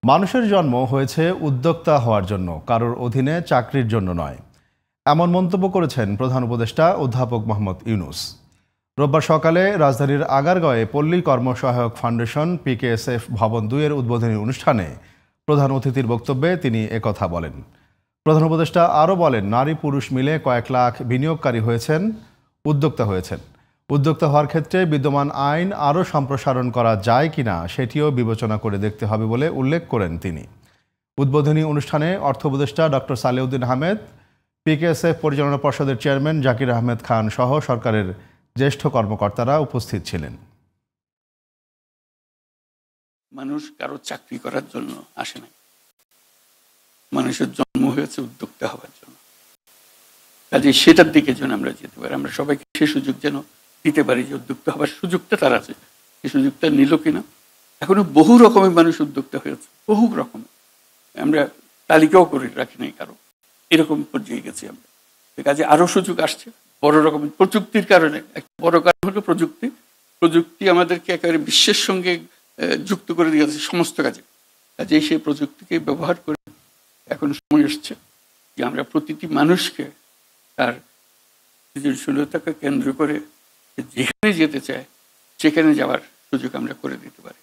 মানুষের জন্ম হয়েছে উদ্যোক্তা হওয়ার জন্য, কারোর অধীনে চাকরির জন্য নয়। এমন মন্তব্য করেছেন প্রধান উপদেষ্টা অধ্যাপক মোহাম্মদ ইউনূস। রোববার সকালে রাজধানীর আগারগাঁওয়ে পল্লী কর্মসহায়ক ফাউন্ডেশন PKSF ভবন ২ এর উদ্বোধনী অনুষ্ঠানে প্রধান অতিথির বক্তব্যে তিনি একথা বলেন। প্রধান উপদেষ্টা আরও বলেন, নারী পুরুষ মিলে কয়েক লাখ বিনিয়োগকারী হয়েছেন, উদ্যোক্তা হয়েছেন। উদ্যোক্তা হওয়ার ক্ষেত্রে বিদ্যমান আইন আরও সম্প্রসারণ করা যায় কিনা সেটিও বিবেচনা করে দেখতে হবে বলে উল্লেখ করেন তিনি। উদ্বোধনী অনুষ্ঠানে অর্থ উপদেষ্টা ডক্টর সালেউদ্দিন আহমেদ, PKSF পরিচালনা পর্ষদের চেয়ারম্যান জাকির আহমেদ খান সহ সরকারের জ্যেষ্ঠ কর্মকর্তারা উপস্থিত ছিলেন। মানুষ কারো চাকরি করার জন্য আসে না, মানুষের জন্ম হয়েছে উদ্যোক্তা হওয়ার জন্য। কাজে সেটার দিকে যেন আমরা যেতে পারি, আমরা সবাইকে সে সুযোগ যেন দিতে পারি যে উদ্যোক্তা হওয়ার সুযোগটা তার আছে। সেই সুযোগটা নিল কিনা? এখনো বহু রকমের মানুষ উদ্যোক্তা হয়েছে, বহু রকমের, আমরা তালিকাও করে রাখি নাই কারো, এরকম পর্যায়ে গেছি আমরা। কাজে আরো সুযোগ আসছে বড় রকমের প্রযুক্তির কারণে। একটা বড় কারণ হলো প্রযুক্তি। প্রযুক্তি আমাদেরকে একেবারে বিশ্বের সঙ্গে যুক্ত করে দিয়েছে সমস্ত কাজে। কাজেই সেই প্রযুক্তিকে ব্যবহার করে এখন সময় এসছে যে আমরা প্রতিটি মানুষকে তার সৃজনশীলতাকে কেন্দ্র করে যেখানে যেতে চায় সেখানে যাওয়ার সুযোগ আমরা করে দিতে পারি।